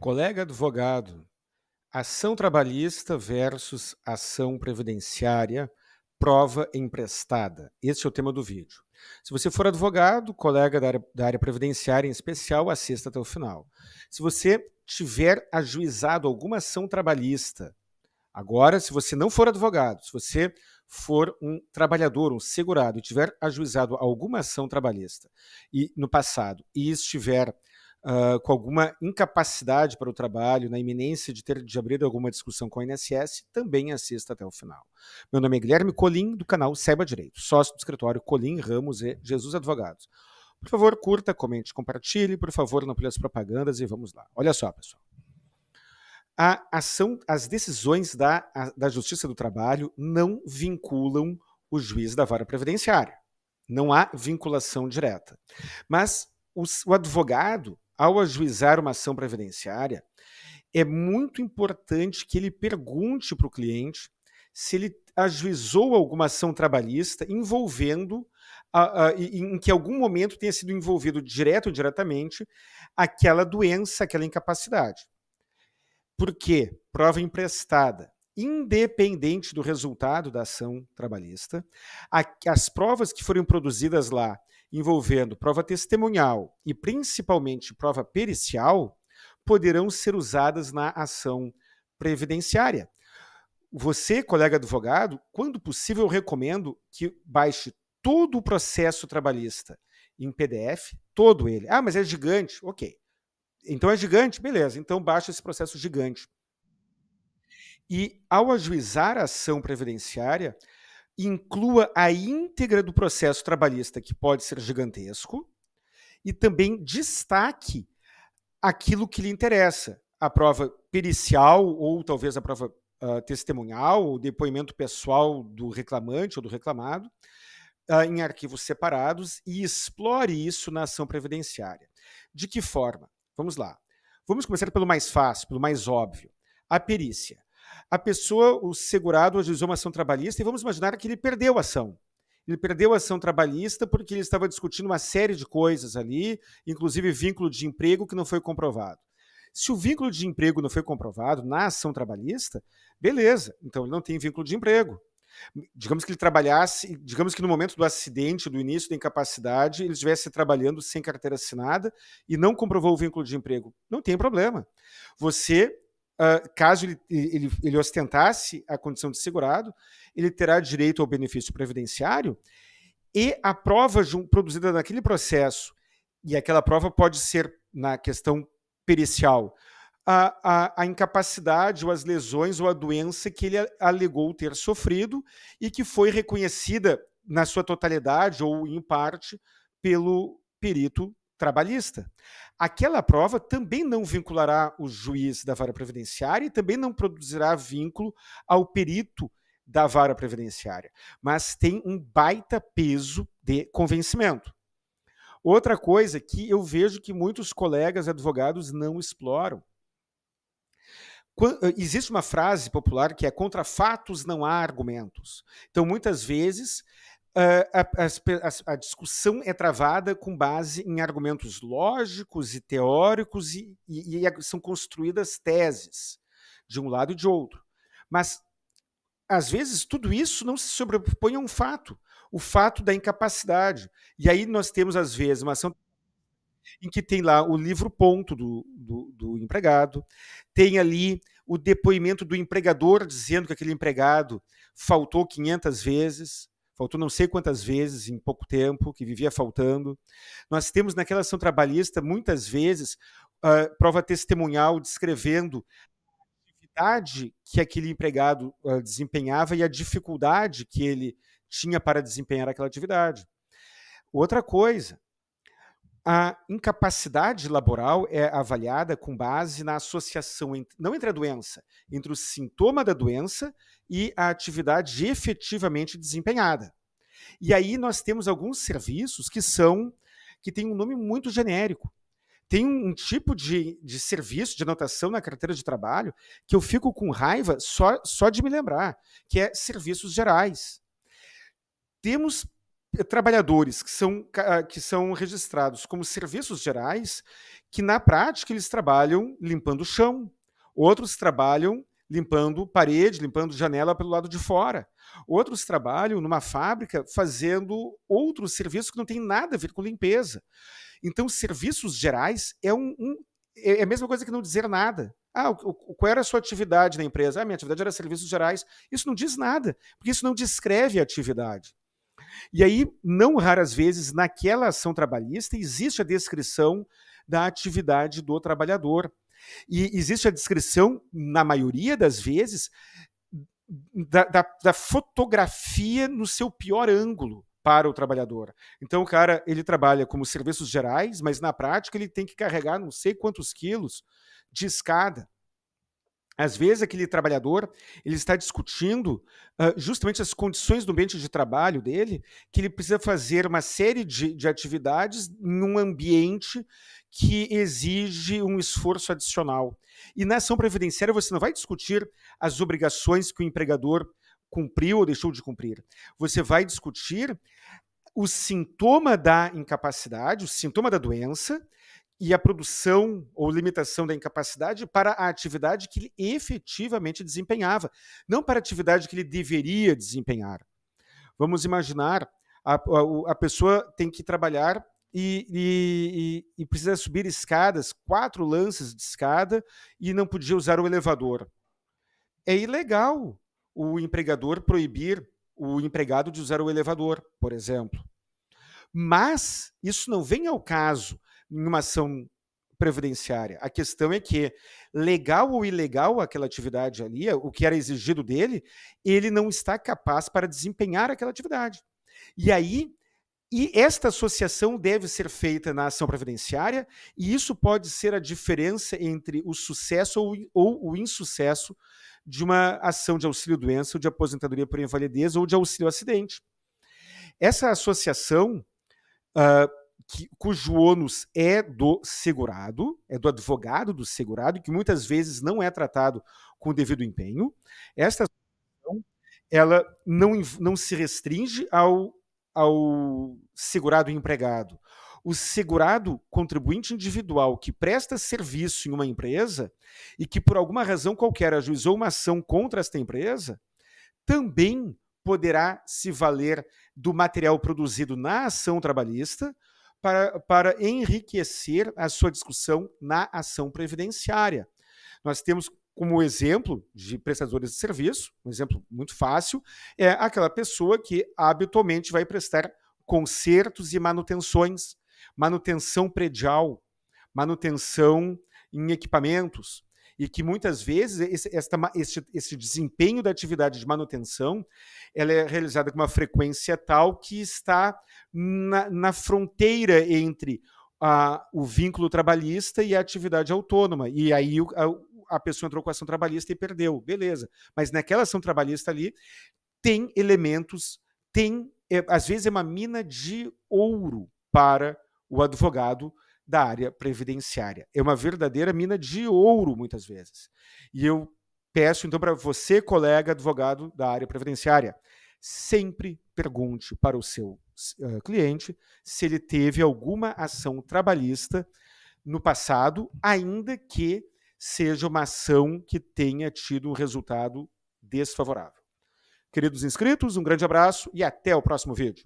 Colega advogado, ação trabalhista versus ação previdenciária, prova emprestada. Esse é o tema do vídeo. Se você for advogado, colega da área previdenciária em especial, assista até o final. Se você tiver ajuizado alguma ação trabalhista, agora, se você não for advogado, se você for um trabalhador, um segurado, e tiver ajuizado alguma ação trabalhista no passado e estiver com alguma incapacidade para o trabalho, na iminência de abrir alguma discussão com a INSS, também assista até o final. Meu nome é Guilherme Colim, do canal Saiba Direito, sócio do escritório Colim, Ramos e Jesus Advogados. Por favor, curta, comente, compartilhe, por favor, não pule as propagandas e vamos lá. Olha só, pessoal. As decisões da Justiça do Trabalho não vinculam o juiz da vara previdenciária. Não há vinculação direta. Mas o advogado, ao ajuizar uma ação previdenciária, é muito importante que ele pergunte para o cliente se ele ajuizou alguma ação trabalhista envolvendo, em que algum momento tenha sido envolvido direto ou indiretamente aquela doença, aquela incapacidade. Por quê? Prova emprestada. Independente do resultado da ação trabalhista, as provas que forem produzidas lá, envolvendo prova testemunhal e principalmente prova pericial, poderão ser usadas na ação previdenciária. Você, colega advogado, quando possível, eu recomendo que baixe todo o processo trabalhista em PDF, todo ele. Ah, mas é gigante. Ok. Então é gigante? Beleza. Então baixa esse processo gigante. E, ao ajuizar a ação previdenciária, inclua a íntegra do processo trabalhista, que pode ser gigantesco, e também destaque aquilo que lhe interessa. A prova pericial, ou talvez a prova testemunhal, ou depoimento pessoal do reclamante ou do reclamado, em arquivos separados, e explore isso na ação previdenciária. De que forma? Vamos lá. Vamos começar pelo mais fácil, pelo mais óbvio. A perícia. A pessoa, o segurado, ajuizou uma ação trabalhista e vamos imaginar que ele perdeu a ação. Ele perdeu a ação trabalhista porque ele estava discutindo uma série de coisas ali, inclusive vínculo de emprego que não foi comprovado. Se o vínculo de emprego não foi comprovado na ação trabalhista, beleza, então ele não tem vínculo de emprego. Digamos que ele trabalhasse, digamos que no momento do acidente, do início da incapacidade, ele estivesse trabalhando sem carteira assinada e não comprovou o vínculo de emprego. Não tem problema. Você, caso ele ostentasse a condição de segurado, ele terá direito ao benefício previdenciário e a prova produzida naquele processo, e aquela prova pode ser, na questão pericial, a incapacidade ou as lesões ou a doença que ele alegou ter sofrido e que foi reconhecida na sua totalidade ou em parte pelo perito trabalhista. Aquela prova também não vinculará o juiz da vara previdenciária e também não produzirá vínculo ao perito da vara previdenciária, mas tem um baita peso de convencimento. Outra coisa que eu vejo que muitos colegas advogados não exploram. Existe uma frase popular que é: contra fatos não há argumentos. Então, muitas vezes, a discussão é travada com base em argumentos lógicos e teóricos e são construídas teses de um lado e de outro. Mas, às vezes, tudo isso não se sobrepõe a um fato, o fato da incapacidade. E aí nós temos, às vezes, uma ação em que tem lá o livro-ponto do empregado, tem ali o depoimento do empregador dizendo que aquele empregado faltou 500 vezes, faltou não sei quantas vezes em pouco tempo, que vivia faltando. Nós temos naquela ação trabalhista, muitas vezes, prova testemunhal descrevendo a atividade que aquele empregado desempenhava e a dificuldade que ele tinha para desempenhar aquela atividade. Outra coisa, a incapacidade laboral é avaliada com base na associação, não entre a doença, entre o sintoma da doença e a atividade efetivamente desempenhada. E aí nós temos alguns serviços que têm um nome muito genérico. Tem um tipo de serviço, de anotação na carteira de trabalho, que eu fico com raiva só de me lembrar, que é serviços gerais. Temos trabalhadores que são registrados como serviços gerais, que na prática eles trabalham limpando o chão, outros trabalham limpando parede, limpando janela pelo lado de fora, outros trabalham numa fábrica fazendo outros serviços que não têm nada a ver com limpeza. Então, serviços gerais é a mesma coisa que não dizer nada. Qual era a sua atividade na empresa? Minha atividade era serviços gerais. Isso não diz nada, porque isso não descreve a atividade. E aí, não raras vezes, naquela ação trabalhista, existe a descrição da atividade do trabalhador. E existe a descrição, na maioria das vezes, da fotografia no seu pior ângulo para o trabalhador. Então, o cara, ele trabalha como serviços gerais, mas na prática ele tem que carregar não sei quantos quilos de escada. Às vezes, aquele trabalhador ele está discutindo justamente as condições do ambiente de trabalho dele, que ele precisa fazer uma série de atividades em um ambiente que exige um esforço adicional. E na ação previdenciária você não vai discutir as obrigações que o empregador cumpriu ou deixou de cumprir. Você vai discutir o sintoma da incapacidade, o sintoma da doença, e a produção ou limitação da incapacidade para a atividade que ele efetivamente desempenhava, não para a atividade que ele deveria desempenhar. Vamos imaginar, a pessoa tem que trabalhar e precisa subir escadas, 4 lances de escada, e não podia usar o elevador. É ilegal o empregador proibir o empregado de usar o elevador, por exemplo. Mas isso não vem ao caso em uma ação previdenciária. A questão é que, legal ou ilegal aquela atividade ali, o que era exigido dele, ele não está capaz para desempenhar aquela atividade. E esta associação deve ser feita na ação previdenciária, e isso pode ser a diferença entre o sucesso ou o insucesso de uma ação de auxílio-doença, ou de aposentadoria por invalidez, ou de auxílio-acidente. Essa associação, cujo ônus é do segurado, é do advogado do segurado, que muitas vezes não é tratado com o devido empenho, esta associação, ela não se restringe ao segurado empregado. O segurado contribuinte individual que presta serviço em uma empresa e que, por alguma razão qualquer, ajuizou uma ação contra esta empresa, também poderá se valer do material produzido na ação trabalhista para enriquecer a sua discussão na ação previdenciária. Nós temos como exemplo de prestadores de serviço, um exemplo muito fácil, é aquela pessoa que habitualmente vai prestar consertos e manutenções, manutenção predial, manutenção em equipamentos, e que muitas vezes esse desempenho da atividade de manutenção ela é realizada com uma frequência tal que está na fronteira entre o vínculo trabalhista e a atividade autônoma. E aí a pessoa entrou com a ação trabalhista e perdeu. Beleza. Mas naquela ação trabalhista ali tem elementos, às vezes é uma mina de ouro para o advogado da área previdenciária. É uma verdadeira mina de ouro, muitas vezes. E eu peço, então, para você, colega advogado da área previdenciária, sempre pergunte para o seu cliente se ele teve alguma ação trabalhista no passado, ainda que seja uma ação que tenha tido um resultado desfavorável. Queridos inscritos, um grande abraço e até o próximo vídeo.